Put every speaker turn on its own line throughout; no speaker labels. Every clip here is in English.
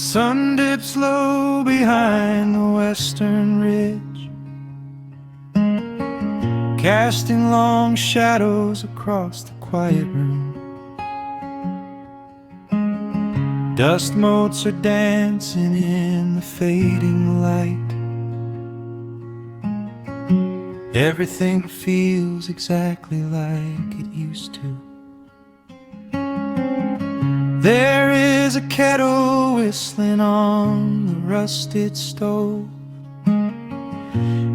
sun dips low behind the western ridge, casting long shadows across the quiet room. Dust motes are dancing in the fading light. Everything feels exactly like it used to. There is a kettle whistling on the rusted stove.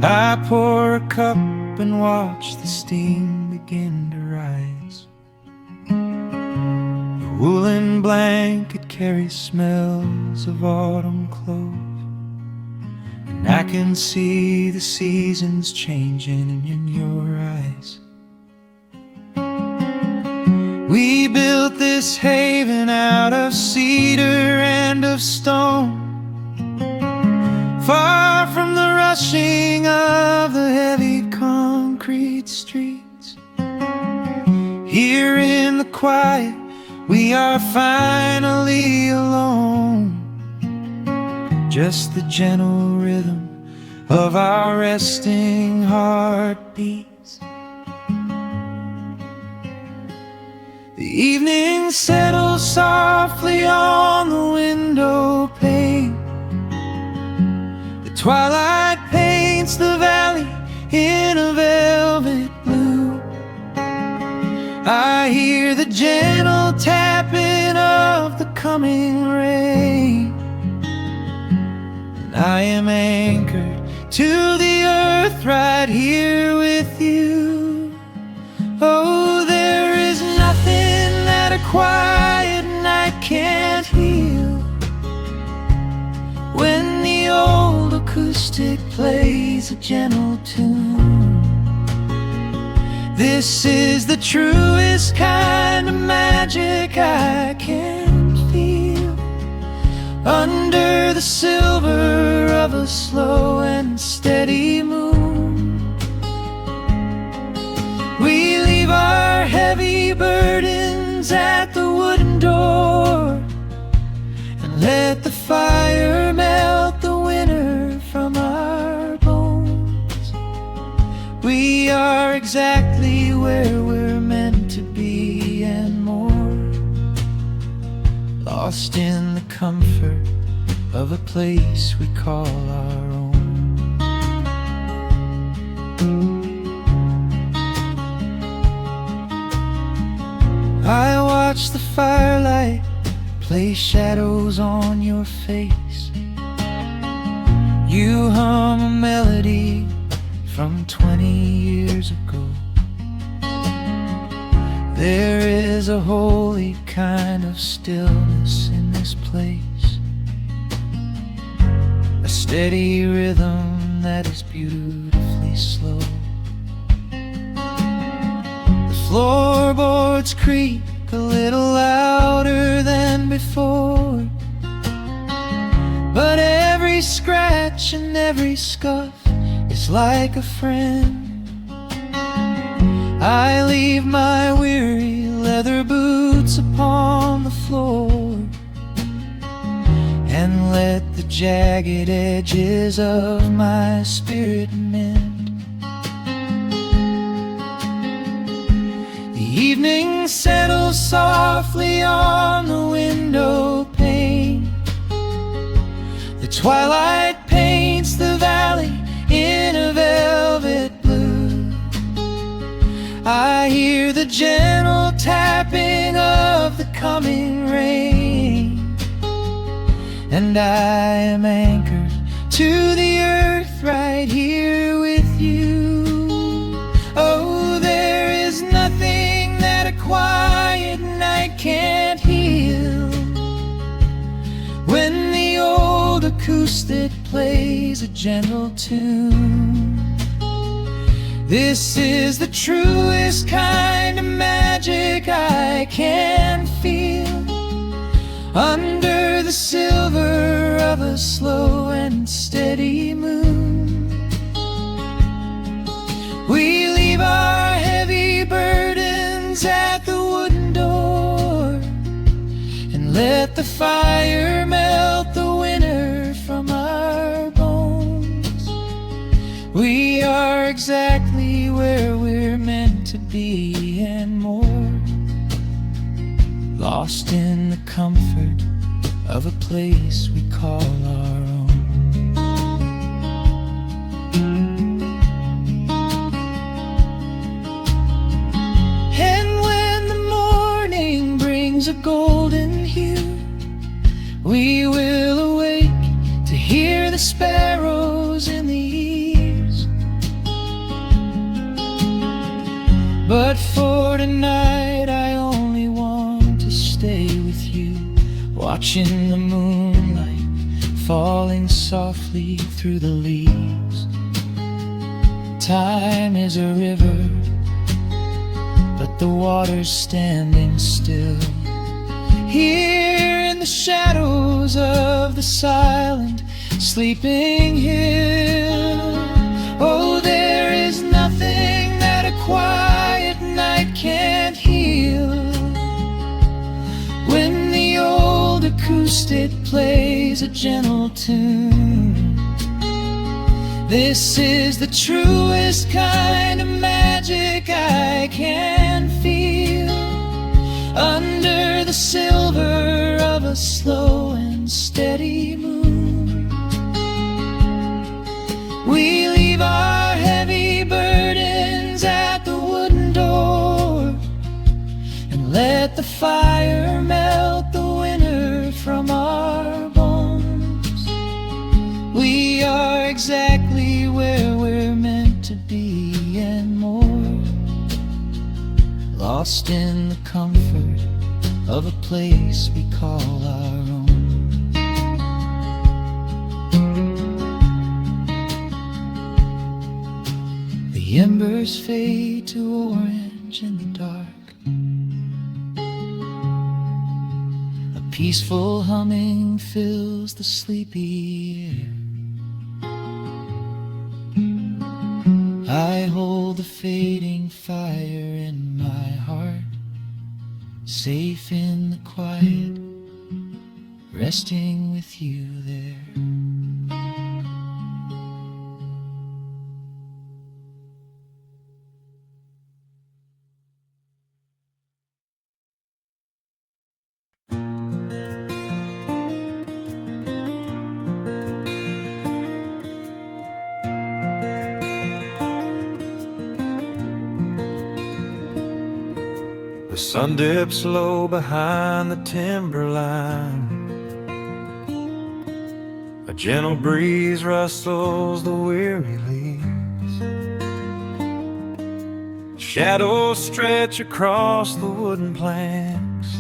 I pour a cup and watch the steam begin to rise. The woolen blanket carries smells of autumn clothes, and I can see the seasons changing in your eyes. We built this haven out of cedar and of stone, far from the rushing of the heavy concrete streets. Here in the quiet, we are finally alone. Just the gentle rhythm of our resting heartbeats. The evening settles softly on the window pane. The twilight paints the valley in a velvet blue. I hear the gentle tapping of the coming rain, and I am anchored to the earth right here with you. Oh, there is nothing that a quiet night can't heal, when the old acoustic plays a gentle tune. This is the truest kind of magic I can feel, under the silver of a slow and steady moon. We leave our heavy burdens at the wooden door, and let the fire melt the winter from our bones. We are exactly where we're meant to be and more, lost in the comfort of a place we call our own. I watch the firelight play shadows on your face. You hum a melody from 20 years ago. There is a holy kind of stillness in this place, a steady rhythm that is beautifully slow. The floorboards creak a little louder than before, but every scratch and every scuff is like a friend. I leave my weary leather boots upon the floor, and let the jagged edges of my spirit mend. The evening settles softly on the window pane. The twilight paints the valley in a velvet blue. I hear the gentle tapping of the coming rain, and I am anchored to the earth right here with you. Oh, there is nothing that a quiet night can't heal, when the old acoustic plays a gentle tune. This is the truest kind of magic I can feel, under the silver of a slow and steady moon. We leave our heavy burdens at the wooden door, and let the fire melt the where we're meant to be and more, lost in the comfort of a place we call our own. And when the morning brings a golden hue, we will awake to hear the sparrows in the eaves. But for tonight I only want to stay with you, watching the moonlight falling softly through the leaves. Time is a river, but the water's standing still. Here in the shadows of the silent, sleeping hill. Oh, there is nothing that a quiet night can't heal. When the old acoustic plays a gentle tune, this is the truest kind of magic I can feel. Under the silver of a slow and steady moon, we leave our heavy burdens at the wooden door, and let the fire melt the winter from our bones. We are exactly where we're meant to be and more, lost in the comfort of a place we call our own. The embers fade to orange in the dark. A peaceful humming fills the sleepy air. I hold the fading fire in my heart, safe in the quiet, resting with you there. The sun dips low behind the timberline. A gentle breeze rustles the weary leaves. Shadows stretch across the wooden planks.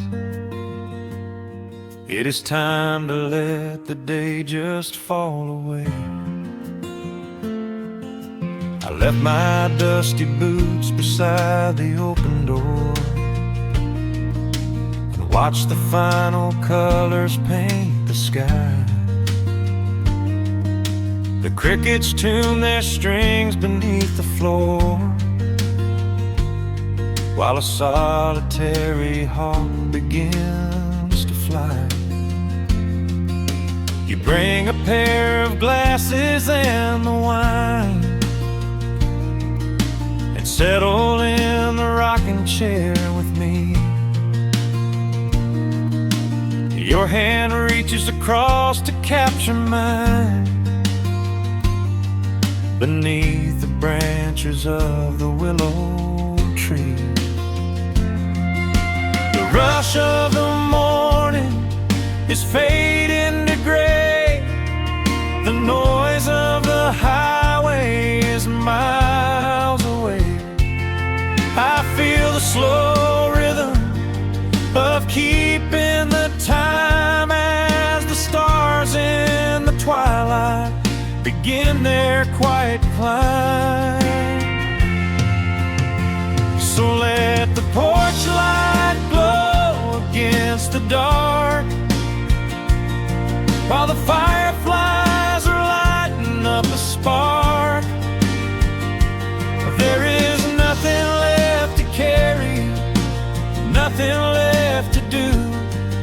It is time to let the day just fall away. I left my dusty boots beside the open door, watch the final colors paint the sky. The crickets tune their strings beneath the floor, while a solitary hawk begins to fly. You bring a pair of glasses and the wine, and settle in the rocking chair with me. Your hand reaches across to capture mine, beneath the branches of the willow tree. The rush of the morning is fading to gray. The noise of the highway is miles away. I feel the slow rhythm of keeping the time as the stars in the twilight begin their quiet climb. So let the porch light glow against the dark, while the fireflies are lighting up a spark. There is nothing left to carry, nothing left to do,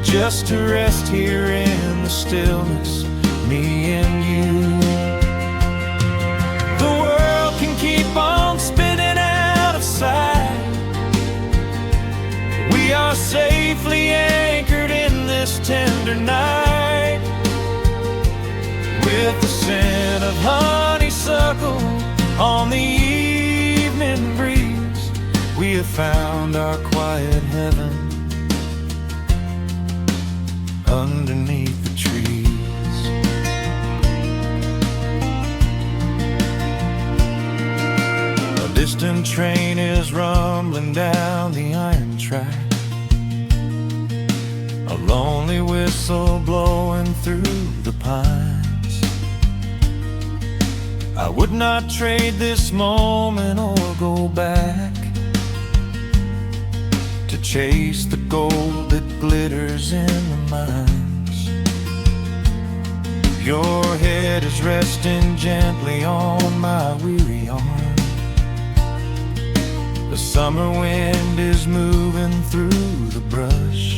just to rest here in the stillness, me and you. The world can keep on spinning this tender night. With the scent of honeysuckle on the evening breeze, we have found our quiet heaven underneath the trees. A distant train is rumbling down the iron track, a lonely whistle blowing through the pines. I would not trade this moment or go back to chase the gold that glitters in the mines. Your head is resting gently on my weary arm. The summer wind is moving through the brush.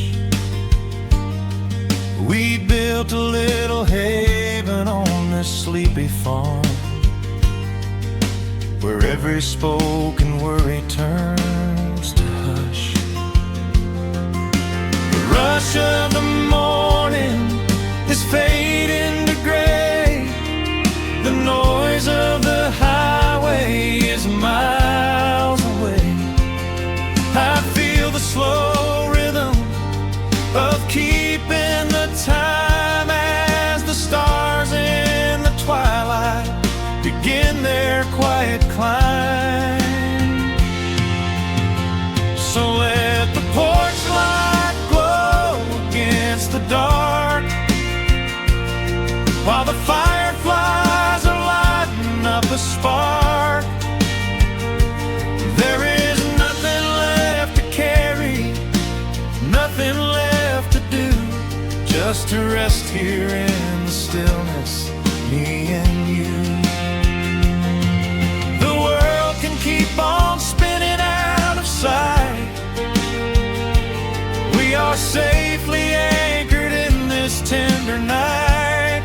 We built a little haven on this sleepy farm, where every spoken worry turns to hush. The rush of the morning is fading to gray. The noise of the highway is miles away. I feel the slow rhythm of keeping the time as the stars in the twilight begin their quiet climb. So let the porch light glow against the dark, while the fireflies are lighting up a spark. There is nothing left to carry, nothing left to do, just to rest here in the stillness, me and you. The world can keep on spinning out of sight. We are safely anchored in this tender night.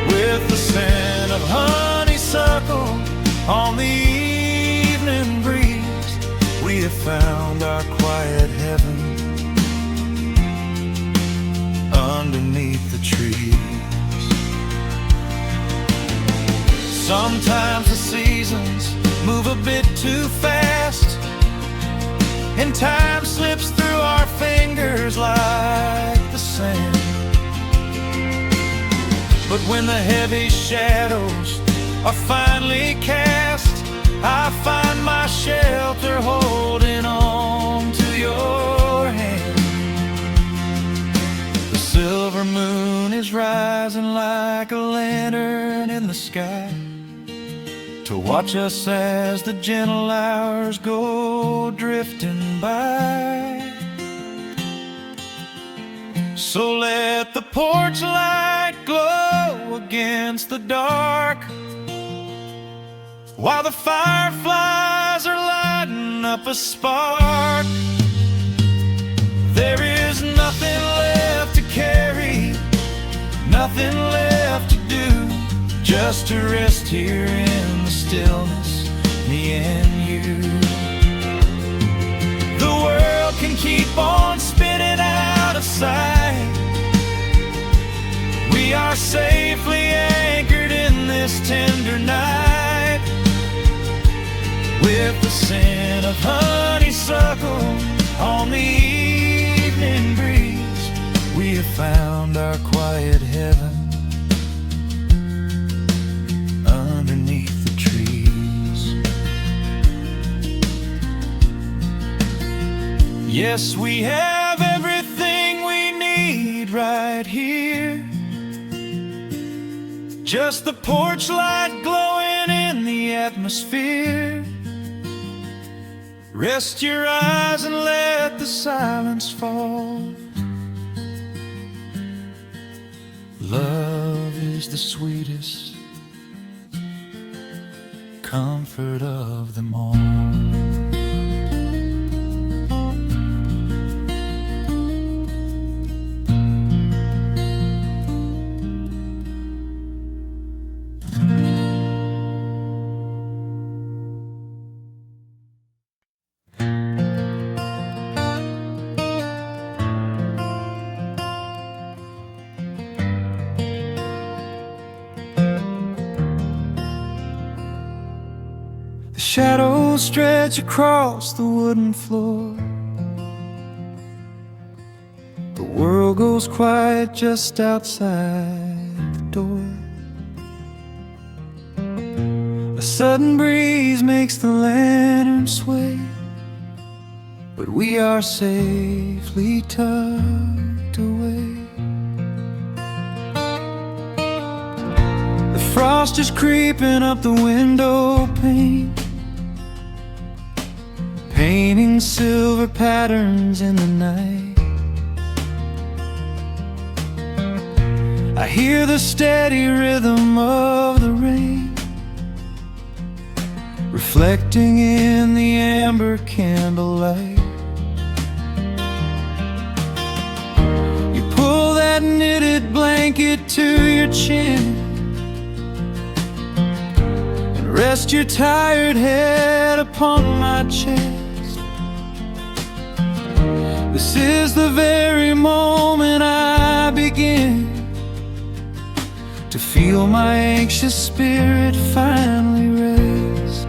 With the scent of honeysuckle on the evening breeze, we have found our quiet heaven underneath the trees. Sometimes the seasons move a bit too fast, and time slips through our fingers like the sand. But when the heavy shadows are finally cast, I find my shelter holding on to your hand. The silver moon is rising like a lantern in the sky, to watch us as the gentle hours go drifting by. So let the porch light glow against the dark, while the fireflies are lighting up a spark. There is nothing left to carry, nothing left to do, just to rest here in the stillness, me and you. The world can keep on spinning out of sight. We are safely anchored in this tender night. With the scent of honeysuckle on the evening breeze, we have found our quiet heaven underneath the trees. Yes, we have everything we need right here. Just the porch light glowing in the atmosphere. Rest your eyes and let the silence fall. Love is the sweetest comfort of them all. Shadows stretch across the wooden floor. The world goes quiet just outside the door. A sudden breeze makes the lantern sway, but we are safely tucked away. The frost is creeping up the window pane, painting silver patterns in the night. I hear the steady rhythm of the rain, reflecting in the amber candlelight. You pull that knitted blanket to your chin and rest your tired head upon my chest. This is the very moment I begin to feel my anxious spirit finally rest.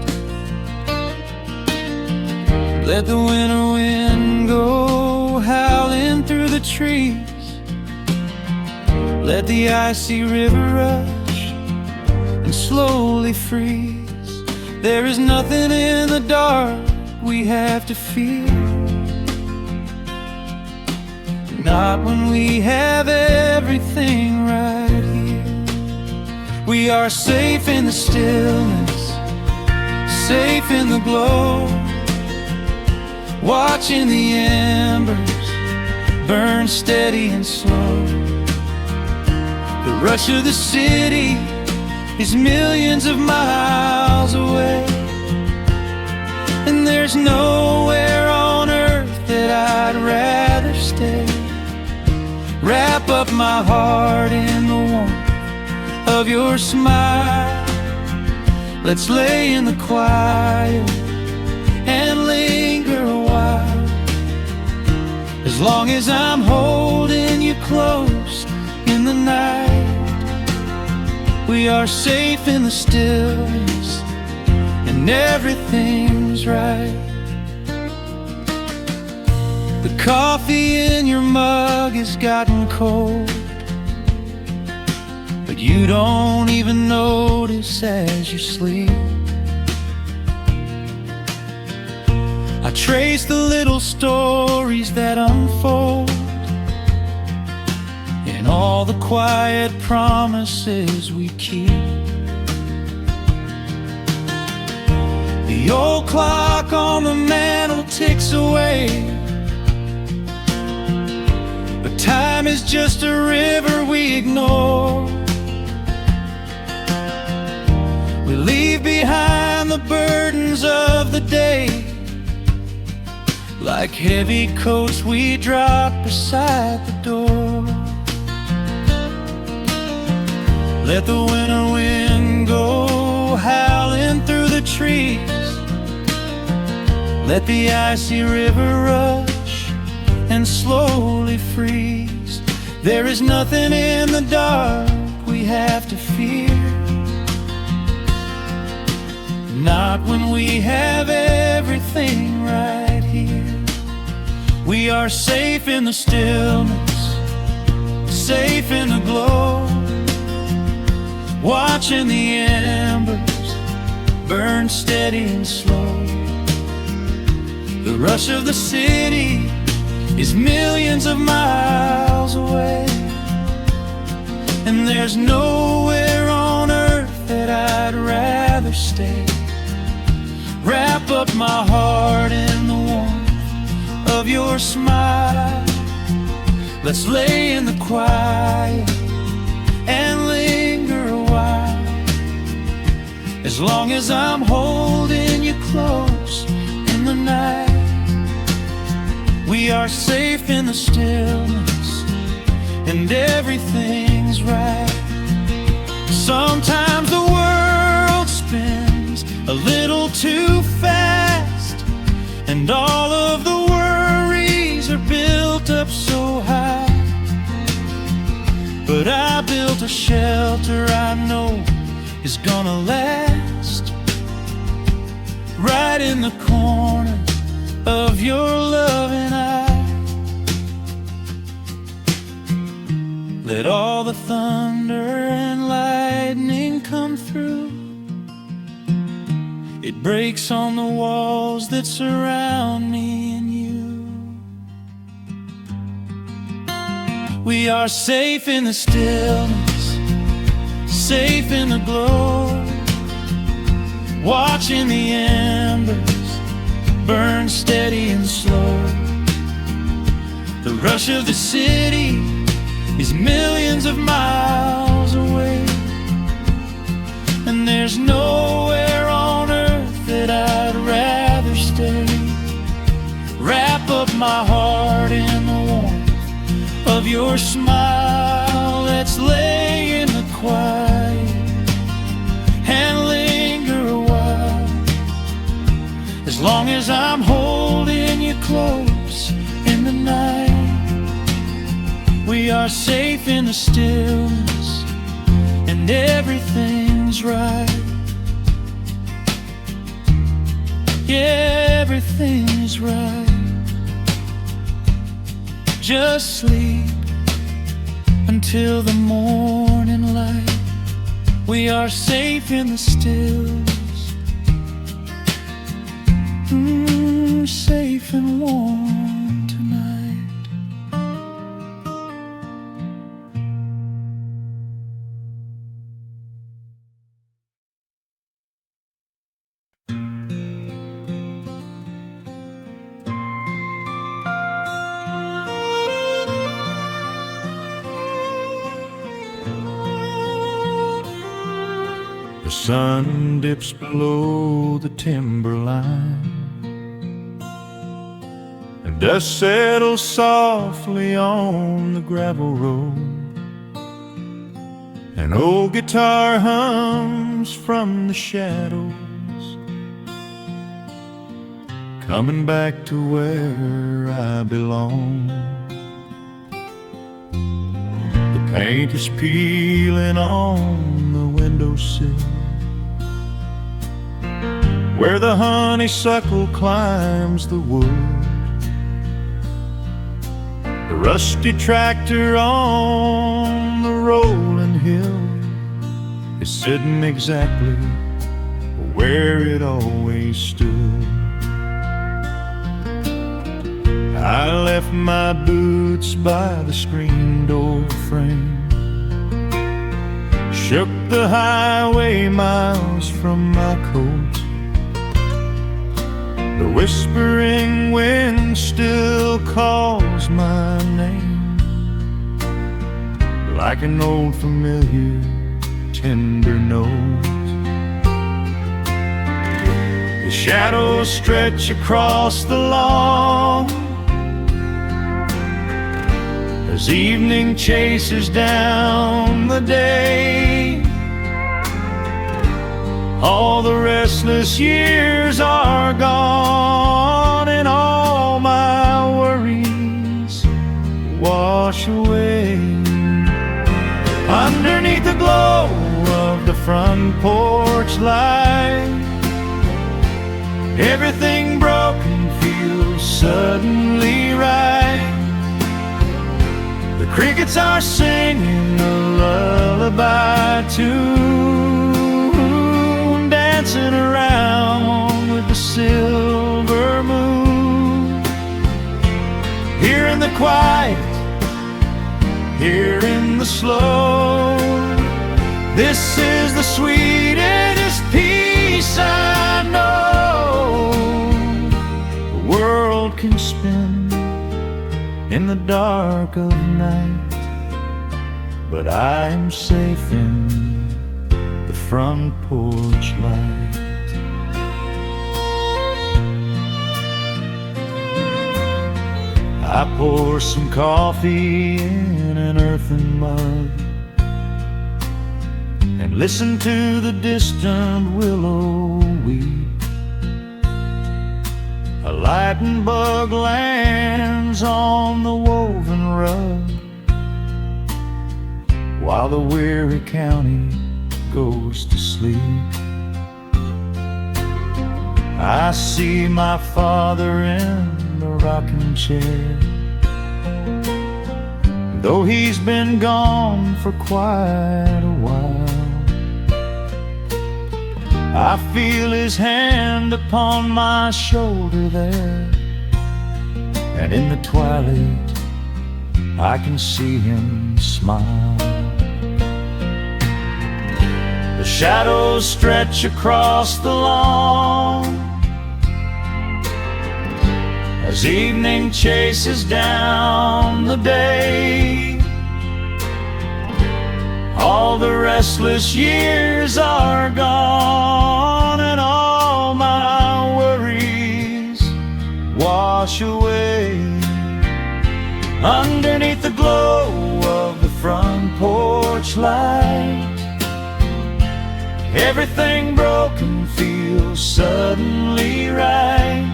Let the winter wind go howling through the trees. Let the icy river rush and slowly freeze. There is nothing in the dark we have to fear, not when we have everything right here. We are safe in the stillness, safe in the glow, watching the embers burn steady and slow. The rush of the city is millions of miles away, and there's nowhere on earth that I'd rather stay. Wrap up my heart in the warmth of your smile. Let's lay in the quiet and linger a while. As long as I'm holding you close in the night, we are safe in the stillness and everything's right. The coffee in your mug has gotten cold, but you don't even notice as you sleep. I trace the little stories that unfold in all the quiet promises we keep. The old clock on the mantel ticks away, but time is just a river we ignore. We leave behind the burdens of the day, like heavy coats we drop beside the door. Let the winter wind go howling through the trees. Let the icy river rush and slowly freeze. There is nothing in the dark we have to fear, not when we have everything right here. We are safe in the stillness, safe in the glow, watching the embers burn steady and slow. The rush of the city is millions of miles away, and there's nowhere on earth that I'd rather stay. Wrap up my heart in the warmth of your smile. Let's lay in the quiet and linger a while. As long as I'm holding you close in the night, we are safe in the stillness and everything's right. Sometimes the world spins a little too fast, and all of the worries are built up so high. But I built a shelter I know is gonna last. right in the corner of your loving eye. Let all the thunder and lightning come through. It breaks on the walls that surround me and you. We are safe in the stillness, safe in the glow, watching the embers burn steady and slow. The rush of the city is millions of miles away, and there's nowhere on earth that I'd rather stay. Wrap up my heart in the warmth of your smile. Let's lay in the quiet and linger a while. As long as I'm holding you close in the night, we are safe in the stillness, and everything's right. Yeah, everything's right. Just sleep until the morning light. We are safe in the stillness, safe and warm tonight. The sun dips below the timberline, and dust settles softly on the gravel road. An old guitar hums from the shadows, coming back to where I belong. The paint is peeling on the windowsill, where the honeysuckle climbs the wood. The rusty tractor on the rolling hill is sitting exactly where it always stood. I left my boots by the screen door frame, shook the highway miles from my coat. The whispering wind still calls my name, like an old familiar tender note. The shadows stretch across the lawn as evening chases down the day. All the restless years are gone, and all my worries wash away. Underneath the glow of the front porch light, everything broken feels suddenly right. The crickets are singing a lullaby tune, dancing around with the silver moon. Here in the quiet, here in the slow, this is the sweetest peace I know. The world can spin in the dark of night, but I am safe in the front porch light. I pour some coffee in an earthen mug and listen to the distant willow weep. A lightning bug lands on the woven rug, while the weary county goes to sleep. I see my father in the rocking chair. Though he's been gone for quite a while, I feel his hand upon my shoulder there, and in the twilight I can see him smile. The shadows stretch across the lawn as evening chases down the day. All the restless years are gone, and all my worries wash away. Underneath the glow of the front porch light, everything broken feels suddenly right.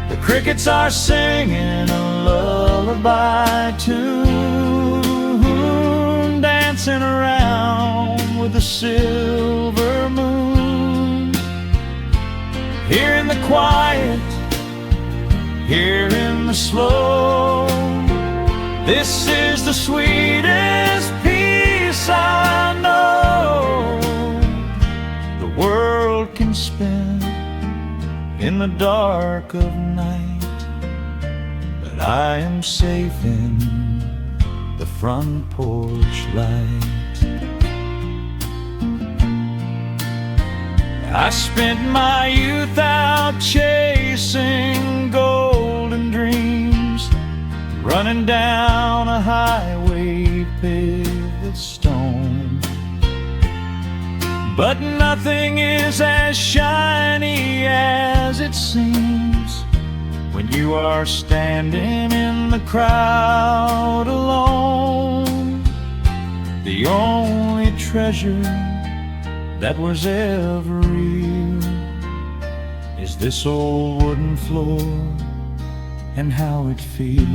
The crickets are singing a lullaby tune, dancing around with the silver moon. Here in the quiet, here in the slow, this is the sweetest peace I know. The world can spin in the dark of night, but I am safe in the front porch light. I spent my youth out chasing golden dreams, running down a highway paved with stone. But nothing is as shiny as it seems when you are standing in the crowd alone. The only treasure that was ever real is this old wooden floor and how it feels.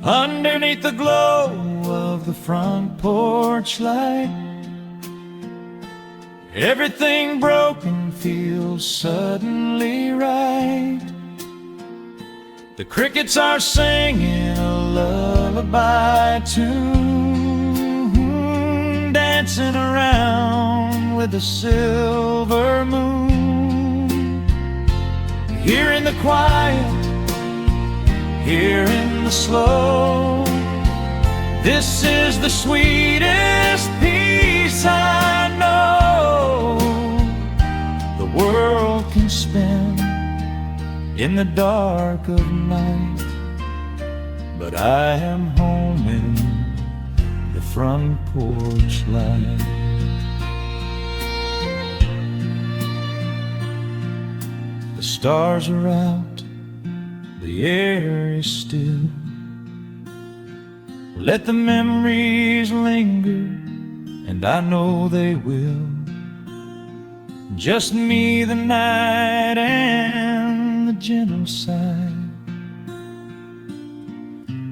Underneath the glow of the front porch light, everything broken feels suddenly right. The crickets are singing a lullaby tune, dancing around with the silver moon. Here in the quiet, here in the slow, this is the sweetest peace I know. The world can spin in the dark of night, but I am home in the front porch light. The stars are out, the air is still. Let the memories linger, and I know they will. Just me, the night, and the gentle sigh.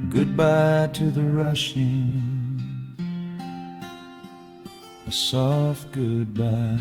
Goodbye to the rushing, a soft goodbye.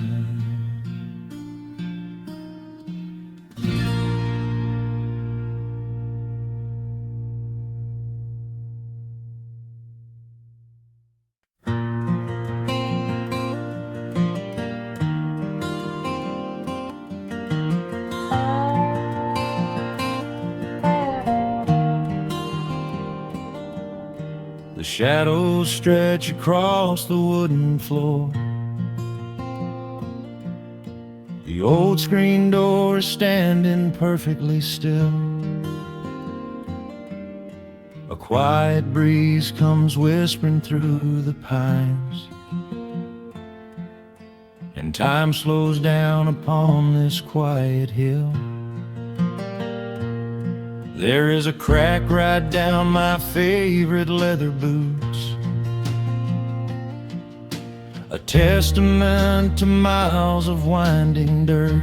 The shadows stretch across the wooden floor. The old screen door is standing perfectly still. A quiet breeze comes whispering through the pines, and time slows down upon this quiet hill. There is a crack right down my favorite leather boots, a testament to miles of winding dirt.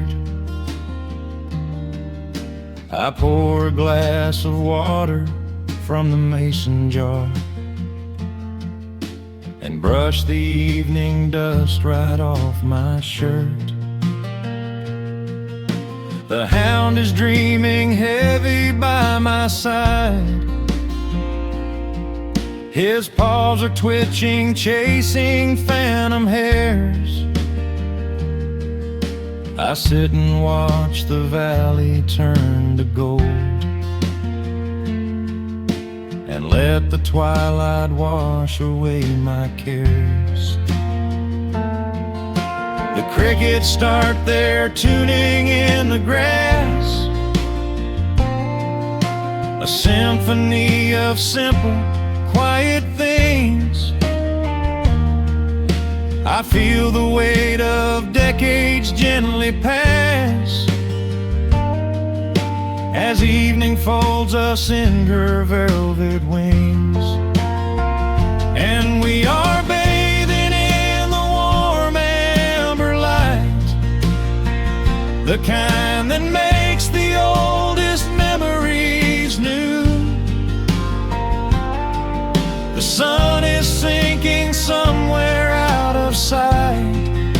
I pour a glass of water from the mason jar and brush the evening dust right off my shirt. The hound is dreaming heavy by my side. His paws are twitching, chasing phantom hares. I sit and watch the valley turn to gold, and let the twilight wash away my cares. The crickets start their tuning in the grass, a symphony of simple, quiet things. I feel the weight of decades gently pass, as evening folds us in her velvet wings. And we are bathing in the warm amber light, the kind that makes the oldest memories new. The sun is sinking somewhere out of sight,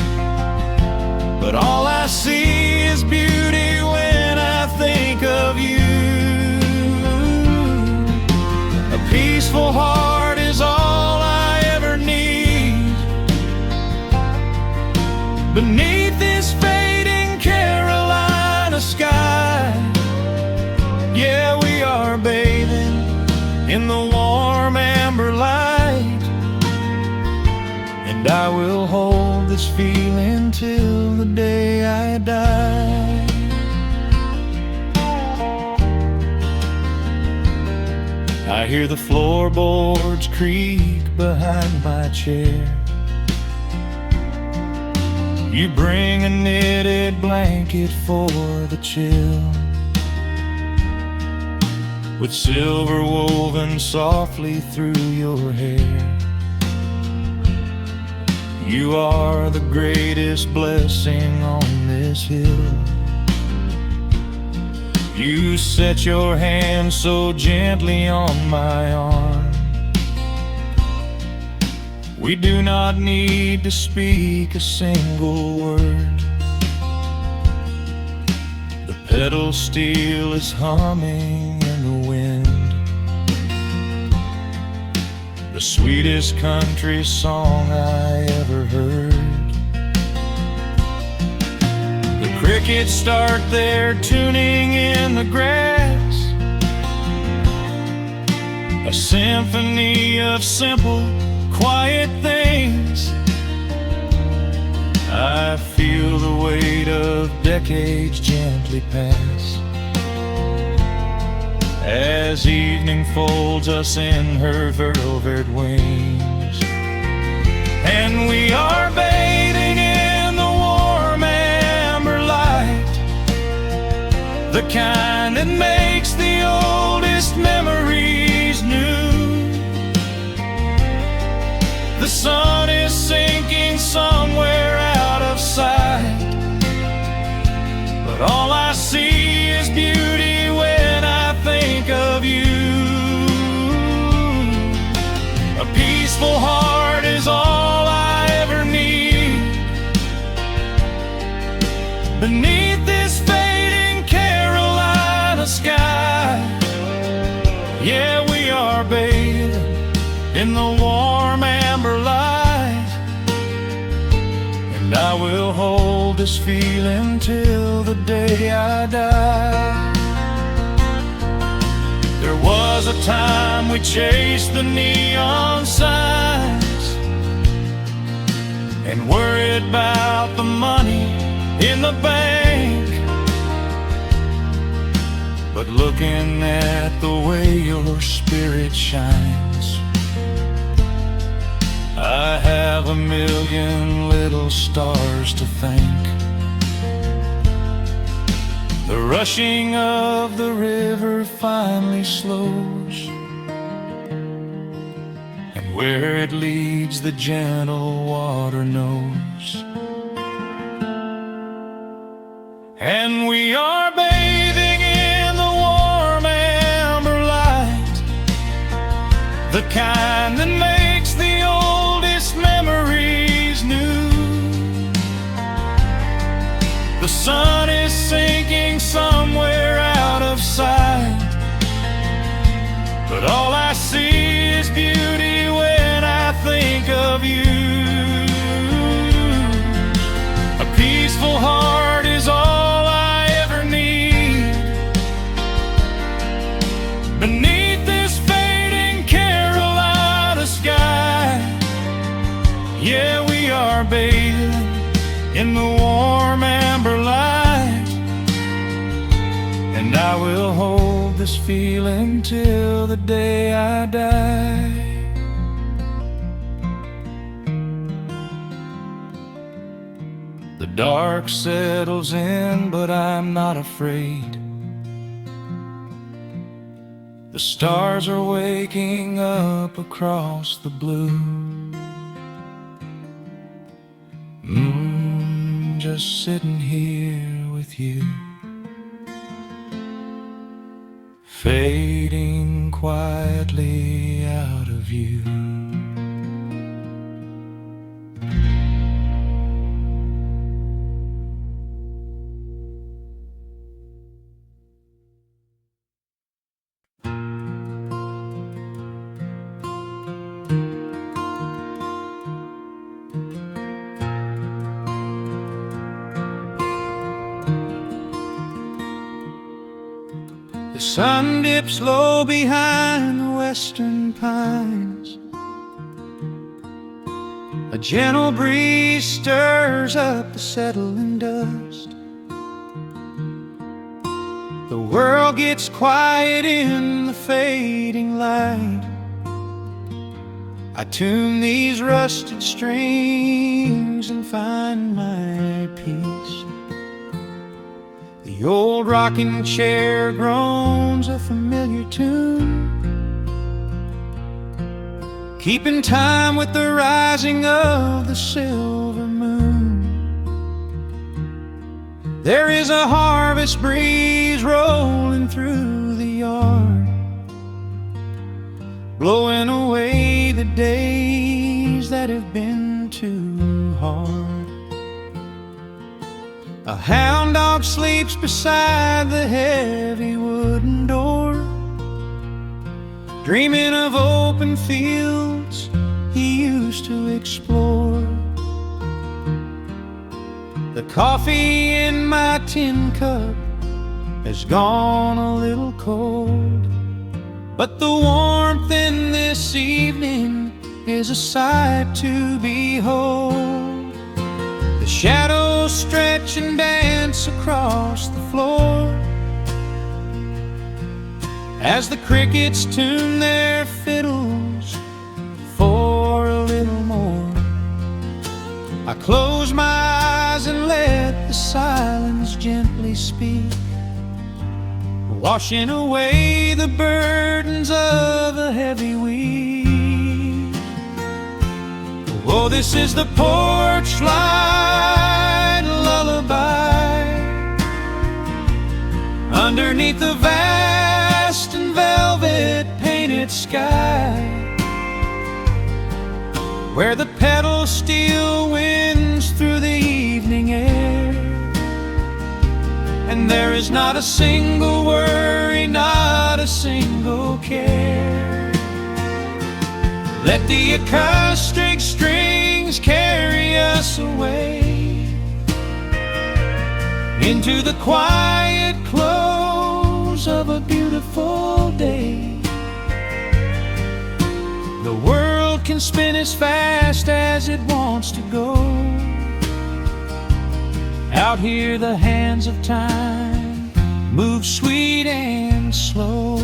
but all I see is beauty when I think of you. A peaceful heart is all I ever need. Beneath this fading Carolina sky, yeah, we are bathing in the warm amber light. And I will hold this feeling till the day I die. I hear the floorboards creak behind my chair. You bring a knitted blanket for the chill, with silver woven softly through your hair. You are the greatest blessing on this hill. You set your hand so gently on my arm. We do not need to speak a single word. The pedal steel is humming in the wind, the sweetest country song I ever heard. The crickets start their tuning in the grass, a symphony of simple, quiet things. I feel the weight of decades gently pass, as evening folds us in her velvet wings. And we are bathing in the warm amber light, the kind that makes the oldest memories new. The sun is sinking somewhere out of sight, but all I see is beauty when I think of you. A peaceful heart is all I ever need. Beneath this fading Carolina sky, yeah, we are bathing in the warm amber light. And I will hold this feeling till the day I die. There was a time we chased the neon signs and worried about the money in the bank. But looking at the way your spirit shines, I have a million little stars to thank. The rushing of the river finally slows, and where it leads the gentle water knows. And we are bathing in the warm amber light, the kind that makes the oldest memories new. The sun is sinking somewhere out of sight, but all I see is beauty when I think of you. A peaceful heart is all I ever need. Beneath this fading Carolina sky, yeah, we are bathing in the warm amber light, and I will hold this feeling till the day I die. The dark settles in, but I'm not afraid. The stars are waking up across the blue. Just sitting here with you, fading quietly out of view. The sun dips low behind the western pines. A gentle breeze stirs up the settling dust. The world gets quiet in the fading light. I tune these rusted strings and find my peace. The old rocking chair groans a familiar tune, keeping time with the rising of the silver moon. There is a harvest breeze rolling through the yard, blowing away the days that have been too hard. A hound dog sleeps beside the heavy wooden door, dreaming of open fields he used to explore. The coffee in my tin cup has gone a little cold, but the warmth in this evening is a sight to behold. The shadows stretch and dance across the floor as the crickets tune their fiddles for a little more. I close my eyes and let the silence gently speak, washing away the burdens of a heavy week. Oh, this is the porch light lullaby underneath the vast and velvet painted sky, where the petals steal winds through the evening air, and there is not a single worry, not a single care. Let the acoustic strings carry us away into the quiet close of a beautiful day. The world can spin as fast as it wants to go. Out here the hands of time move sweet and slow.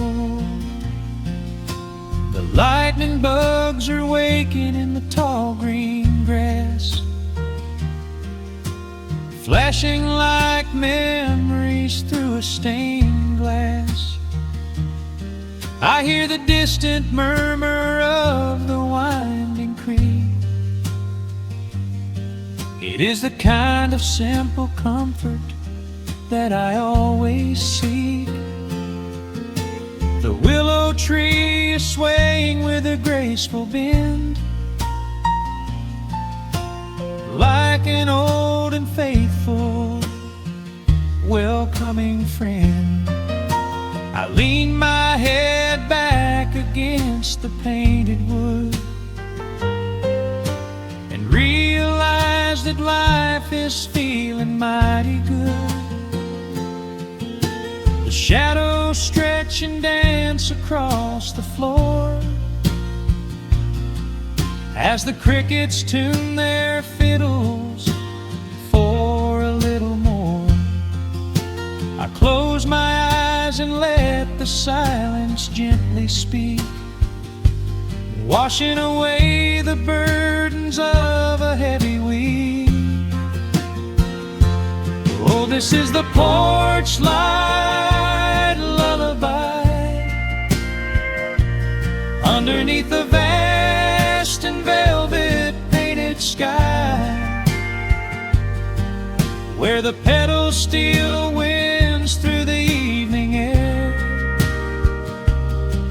The lightning bugs are waking in the tall green grass, flashing like memories through a stained glass. I hear the distant murmur of the winding creek. It is the kind of simple comfort that I always seek. The willow tree is swaying with a graceful bend, like an old and faithful welcoming friend. I lean my head back against the painted wood and realize that life is feeling mighty good. The shadows stretch and dance across the floor as the crickets tune their fiddles for a little more. I close my eyes and let the silence gently speak, washing away the burdens of a heavy week. Oh, this is the porch light lullaby underneath the vast and velvet painted sky, where the petals still winds through the evening air,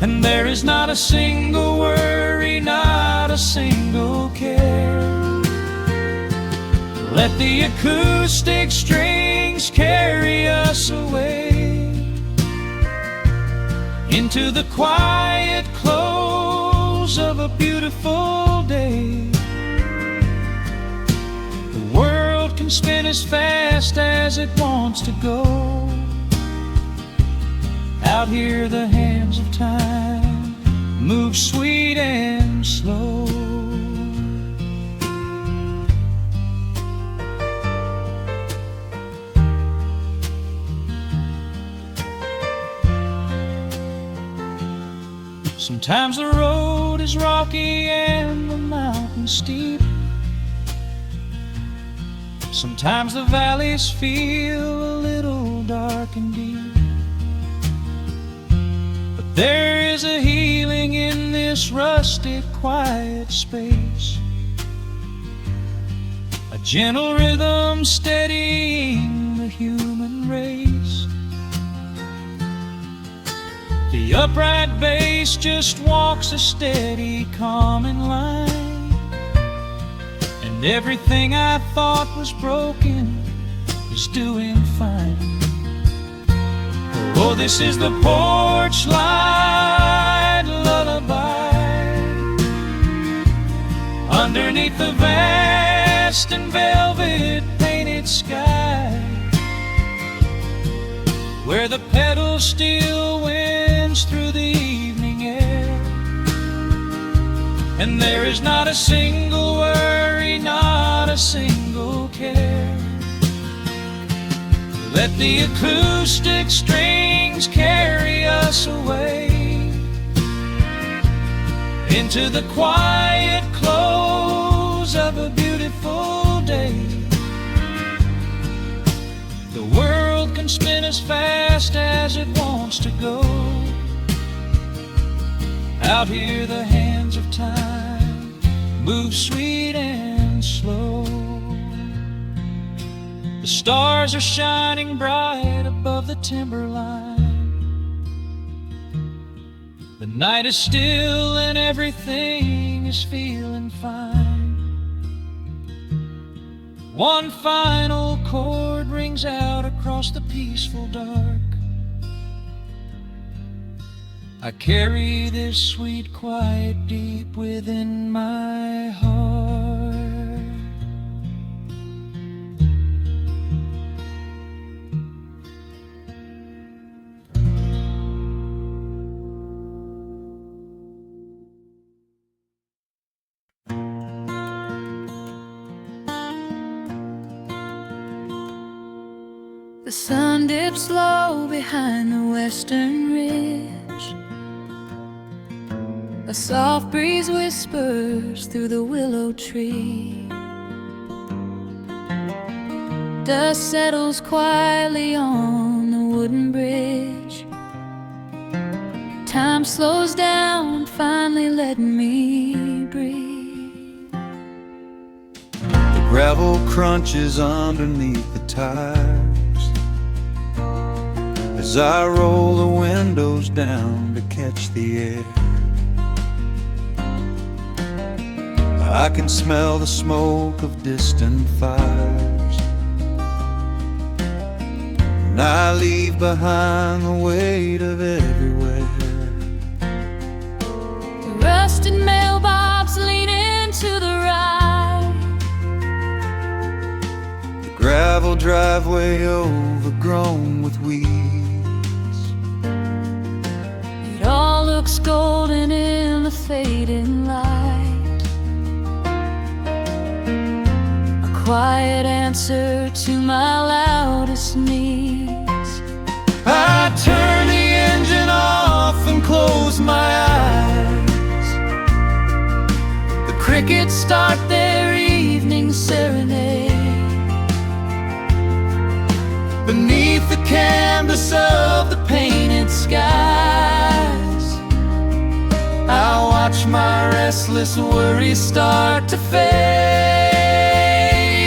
and there is not a single worry, not a single care. Let the acoustic strings carry us away into the quiet close of a beautiful day. The world can spin as fast as it wants to go. Out here the hands of time move sweet and slow. Sometimes the road is rocky and the mountain steep. Sometimes the valleys feel a little dark and deep. But there is a healing in this rustic, quiet space, a gentle rhythm steadying the human race. The upright bass just walks a steady, calming line, and everything I thought was broken is doing fine. Oh, this is the porch light lullaby underneath the vast and velvet painted sky, where the petals still winds through the evening air, and there is not a single worry, not a single care. Let the acoustic strings carry us away into the quiet close of a beautiful day. The world can spin as fast as it wants to go. Out here the hands of time move sweet and slow. The stars are shining bright above the timberline. The night is still and everything is feeling fine. One final chord rings out across the peaceful dark. I carry this sweet quiet deep within my heart.
The sun dips low behind the western ridge. A soft breeze whispers through the willow tree. Dust settles quietly on the wooden bridge. Time slows down, finally letting me breathe.
The gravel crunches underneath the tires as I roll the windows down to catch the air. I can smell the smoke of distant fires. and I leave behind the weight of everywhere.
The rusted mailbox leaning to the right,
The gravel driveway overgrown with weeds.
it all looks golden in the fading light. A quiet answer to my loudest needs.
I turn the engine off and close my eyes. The crickets start their evening serenade. Beneath the canvas of the painted skies, I watch my restless worries start to fade.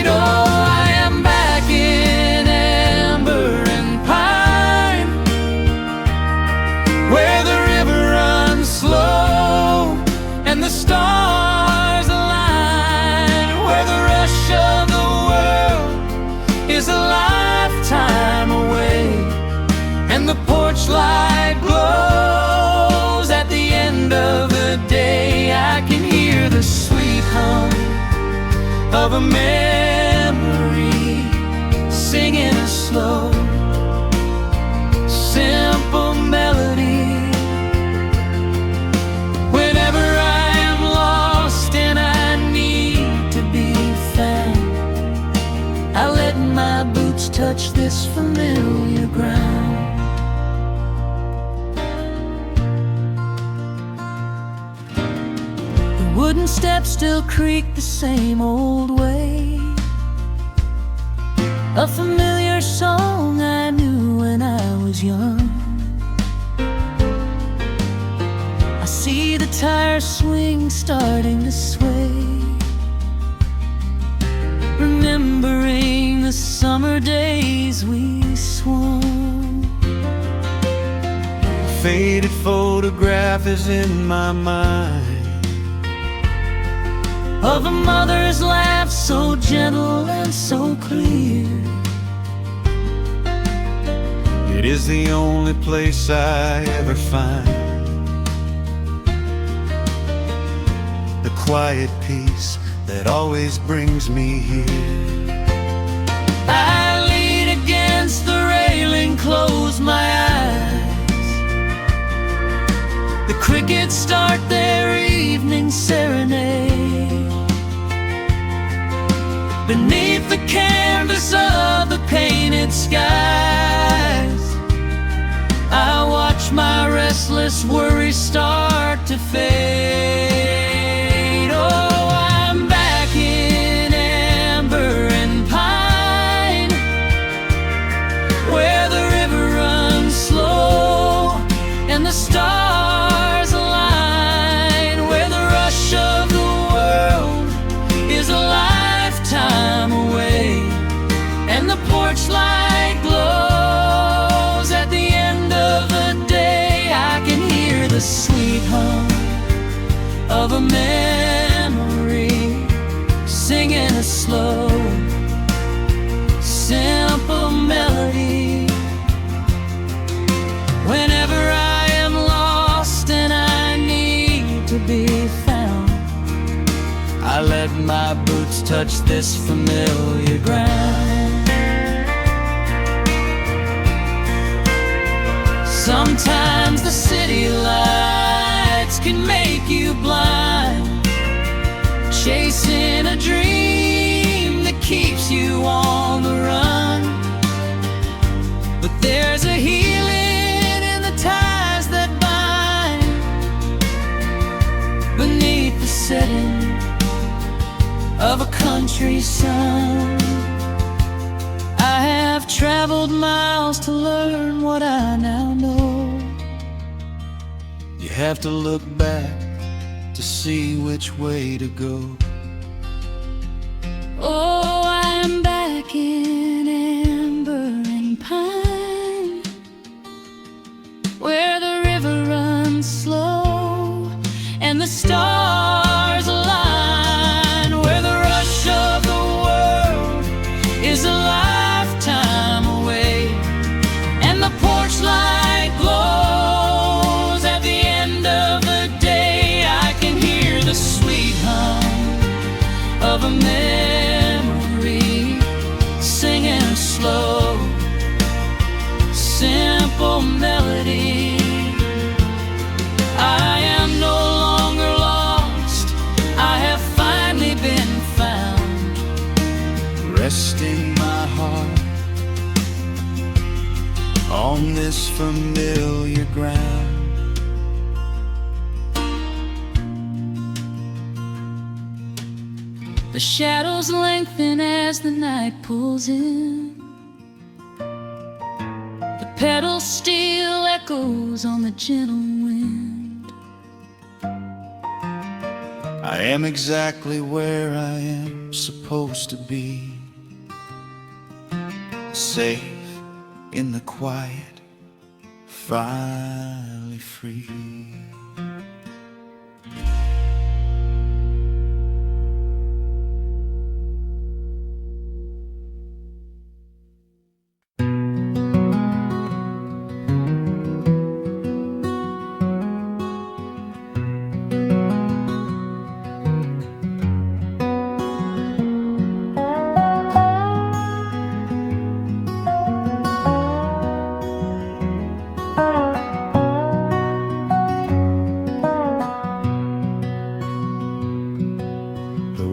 Oh, I am back in amber and pine, where the river runs slow and the stars align, where the rush of the world is a lifetime away, and the porch light glows at the end of the day. I can hear the sweet hum of a memory singing a slow, simple melody. Whenever I am lost and I need to be found, I let my boots touch this familiar ground. The wooden steps still creak the same old way, a familiar song I knew when I was young. I see the tires swing starting to sway, remembering the summer days we swung. A faded photograph is in my mind
of a mother's laugh so gentle and so clear.
It is the only place I ever find the quiet peace that always brings me here.
I lean against the railing, close my eyes. The crickets start their evening serenade. Beneath the canvas of the painted skies, I watch my restless worries start to fade. Oh, I'm back in amber and pine, where the river runs slow and the stars align, where the rush of the world is a lifetime away, and the porch light glows at the end of the day. I can hear the sweet hum of a memory singing a slow, simple melody. Whenever I am lost and I need to be found, I let my boots touch this familiar ground. Sometimes the city lights can make you blind, chasing a dream that keeps you on the run. But there's a healing in the ties that bind beneath the setting of a country sun. I have traveled miles to learn what I now know.
You have to look back to see which way to go.
Oh, I'm back in amber and pine, where the river runs slow and the stars align, where the rush of the world is a lifetime away, melody. I am no longer lost, I have finally been found,
resting my heart on this familiar ground.
The shadows lengthen as the night pulls in. The pedal steel echoes on the gentle wind.
I am exactly where I am supposed to be, safe in the quiet, finally free.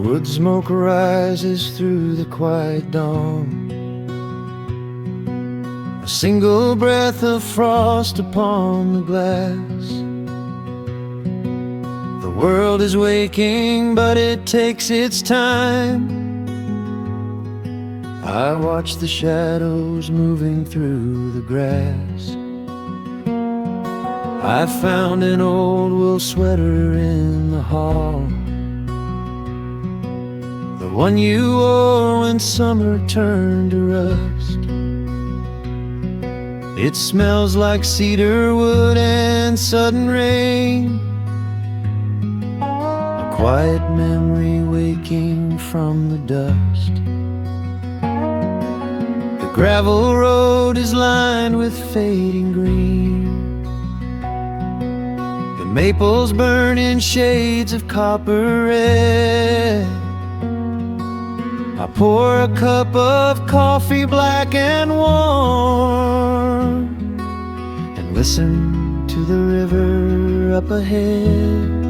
Wood smoke rises through the quiet dawn, a single breath of frost upon the glass. The world is waking, but it takes its time. I watch the shadows moving through the grass. I found an old wool sweater in the hall, the one you wore when summer turned to rust. It smells like cedar wood and sudden rain, a quiet memory waking from the dust. The gravel road is lined with fading green, the maples burn in shades of copper red. I pour a cup of coffee black and warm, and listen to the river up ahead.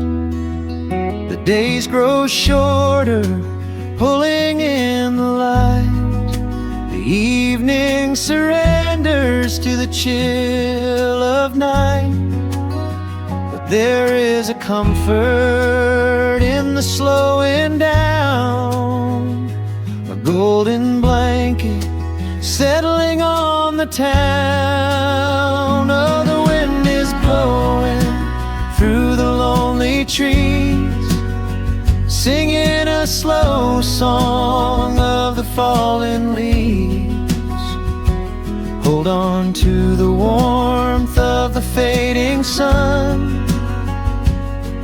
The days grow shorter, pulling in the light. The evening surrenders to the chill of night. But there is a comfort in the slowing down, a golden blanket settling on the town. Oh, the wind is blowing through the lonely trees, singing a slow song of the fallen leaves. Hold on to the warmth of the fading sun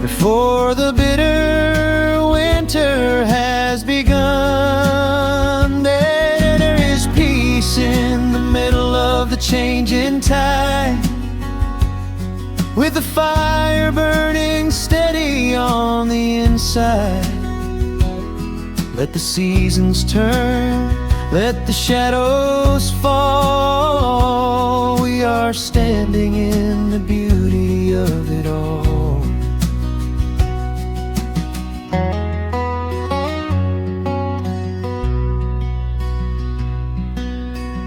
before the bitter winter has begun. There is peace in the middle of the changing tide, with the fire burning steady on the inside. Let the seasons turn, let the shadows fall. We are standing in the beauty of it all.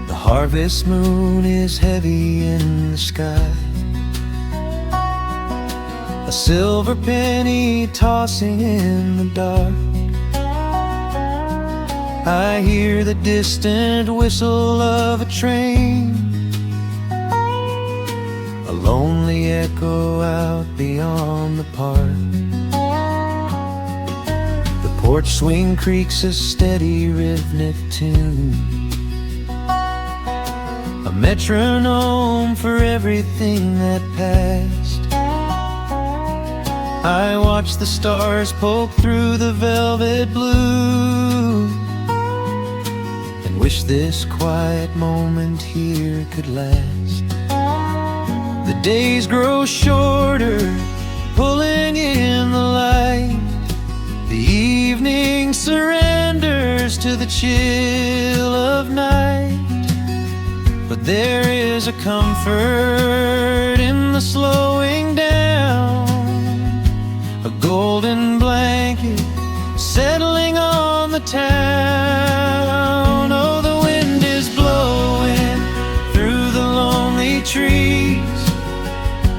The harvest moon is heavy in the sky, a silver penny tossing in the dark. I hear the distant whistle of a train, a lonely echo out beyond the park. The porch swing creaks a steady rhythmic tune, a metronome for everything that passed. I watch the stars poke through the velvet blue, and wish this quiet moment here could last. The days grow shorter, pulling in the light. The evening surrenders to the chill of night. But There is a comfort in the slowing down, a golden blanket settling on the town. Oh, the wind is blowing through the lonely trees,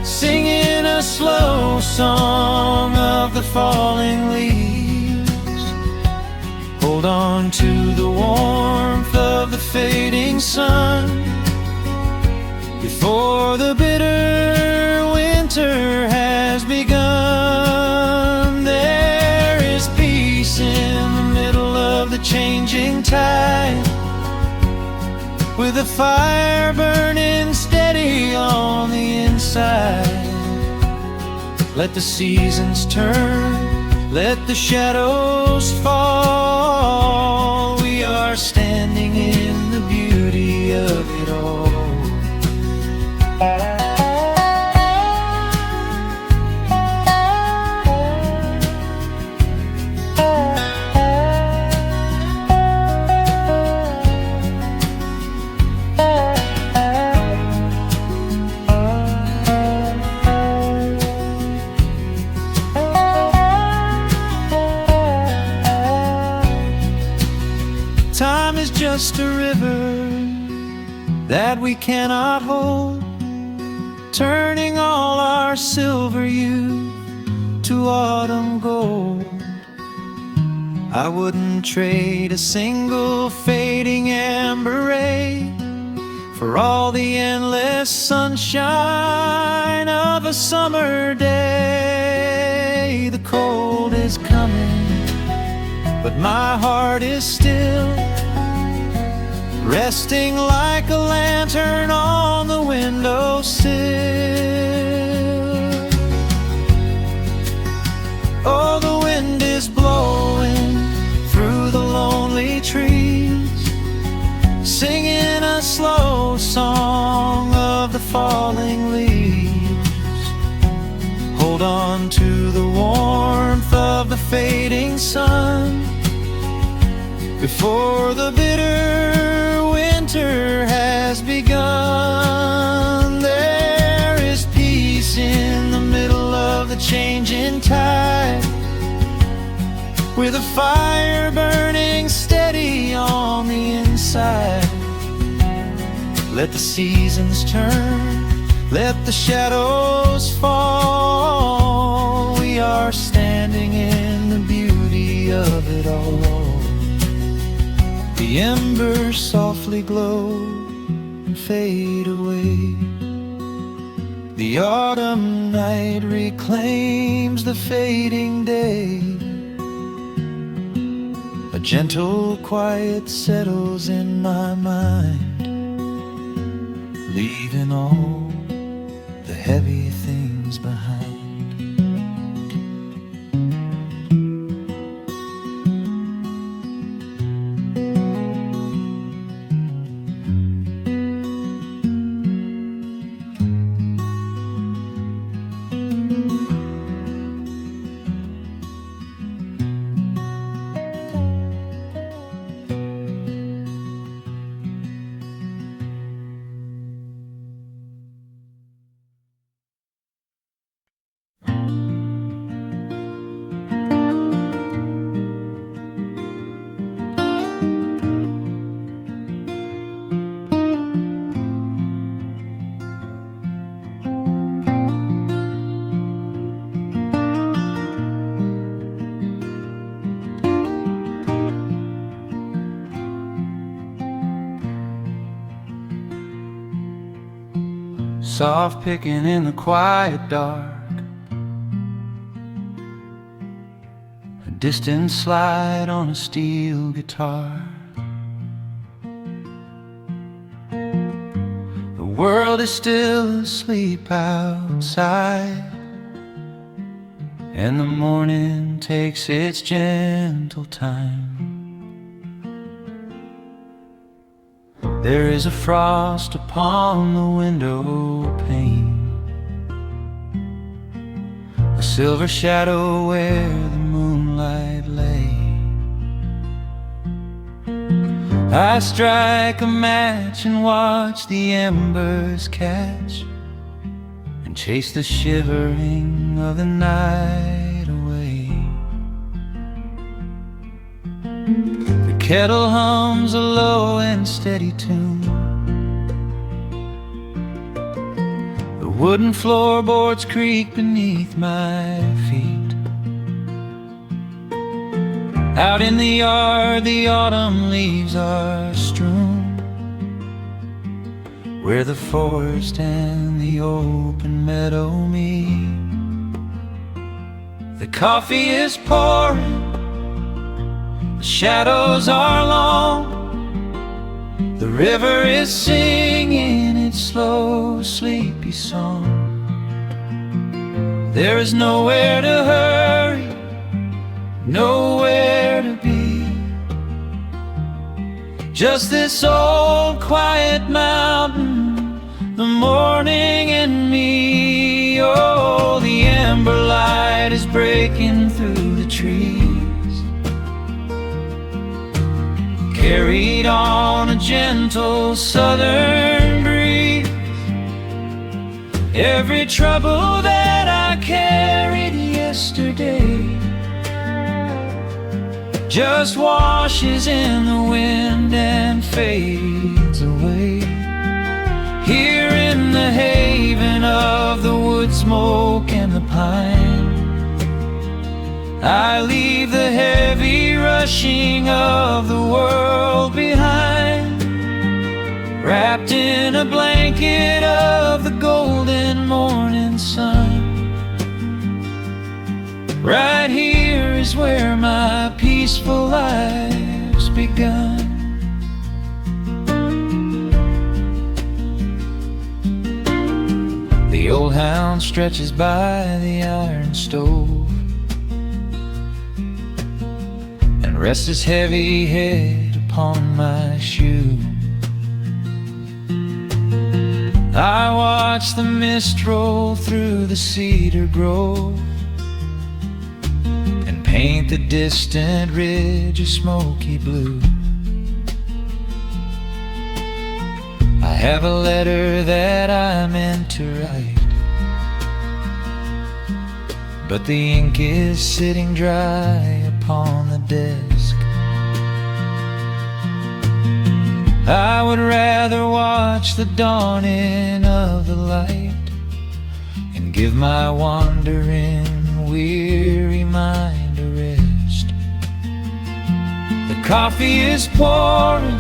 singing a slow song of the falling leaves. Hold on to the warmth of the fading sun before the bitter winter has begun. There is peace in the middle of the changing tide, with a fire burning steady on the inside. Let the seasons turn, let the shadows fall. We are standing in the beauty of it all. Time is just a river that we cannot hold, turning all our silver youth to autumn gold. I wouldn't trade a single fading amber ray for all the endless sunshine of a summer day. The cold is coming, but my heart is still resting like a lantern on the windowsill. Oh, the wind is blowing through the lonely trees, singing a slow song of the falling leaves. Hold on to the warmth of the fading sun before the bitter winter has begun. There is peace in the middle of the changing tide, with a fire burning steady on the inside. Let the seasons turn, let the shadows fall. We are standing in the beauty of it all. The embers softly glow and fade away. The autumn night reclaims the fading day. A gentle quiet settles in my mind, leaving all the heavy things behind. Soft picking in the quiet dark, a distant slide on a steel guitar. The world is still asleep outside, and the morning takes its gentle time. There is a frost upon the window pane, a silver shadow where the moonlight lay. I strike a match and watch the embers catch, and chase the shivering of the night away. The kettle hums a low and steady tune. The wooden floorboards creak beneath my feet. Out in the yard, the autumn leaves are strewn, where the forest and the open meadow meet. The coffee is pouring, the shadows are long, the river is singing its slow, sleepy song. There is nowhere to hurry, nowhere to be, just this old quiet mountain, the morning and me. Oh, the ember light is breaking through the trees, carried on a gentle southern breeze. Every trouble that I carried yesterday just washes in the wind and fades away. Here in the haven of the wood smoke and the pine, I leave the heavy rushing of the world behind, wrapped in a blanket of the golden morning sun. Right here is where my peaceful life's begun. The old hound stretches by the iron stove and rests his heavy head upon my shoe. I watch the mist roll through the cedar grove, paint the distant ridge a smoky blue. I have a letter that I meant to write, but the ink is sitting dry upon the desk. I would rather watch the dawning of the light and give my wandering, weary mind a rest. The coffee is pouring,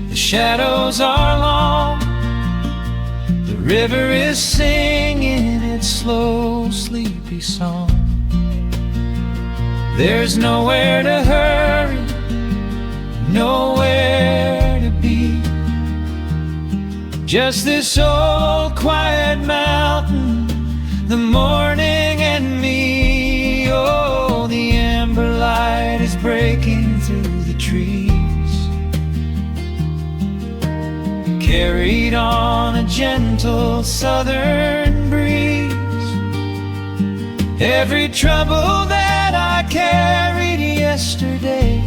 the shadows are long, the river is singing its slow, sleepy song. There's nowhere to hurry, nowhere to be, just this old quiet mountain, the morning and me. Oh, the ember light is breaking through the trees, carried on a gentle southern breeze. Every trouble that I carried yesterday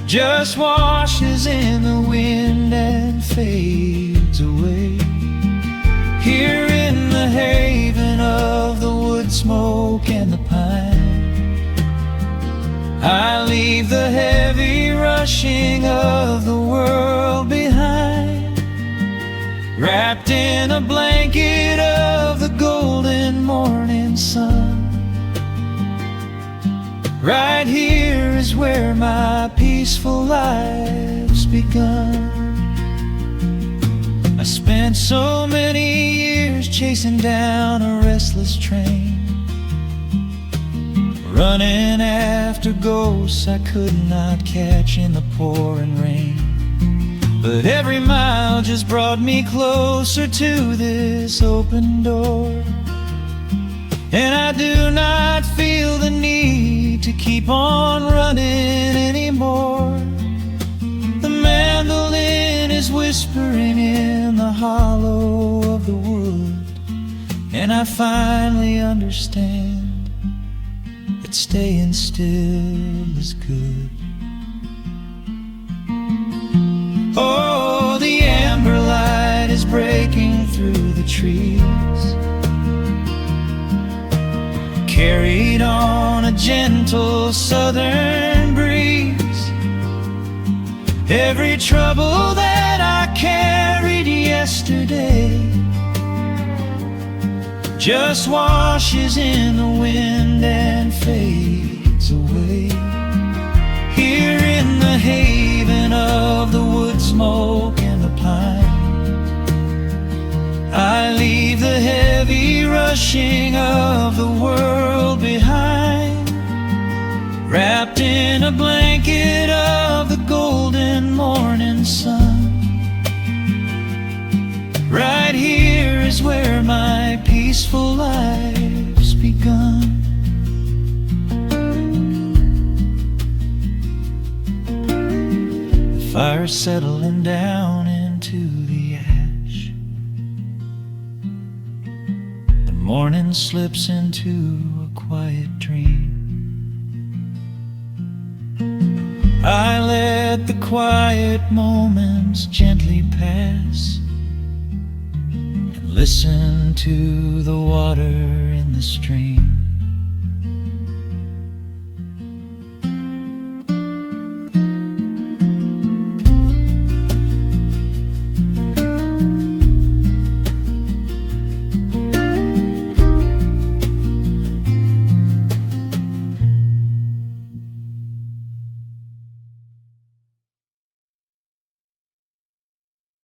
just washes in the wind and fades away. Here in the haven of the wood smoke and the pine, I leave the heavy rushing of the world behind, wrapped in a blanket of the golden morning sun. Right here is where my peaceful life's begun. I spent so many years chasing down a restless train, running after ghosts I could not catch in the pouring rain. But every mile just brought me closer to this open door, and I do not feel the need to keep on running anymore. The mandolin is whispering in the hollow of the wood, and I finally understand that staying still is good. Oh, the amber light is breaking through the trees, carried on a gentle southern breeze. Every trouble that I carried yesterday just washes in the wind and fades away. Here in the haven of the wood smoke and the pine, I leave the heavy rushing of the world behind, wrapped in a blanket of the golden morning sun. Right here is where my peaceful life's begun. The fire's settling down into the ash. The morning slips into a quiet dream. I let the quiet moments gently pass, listen to the water in the stream.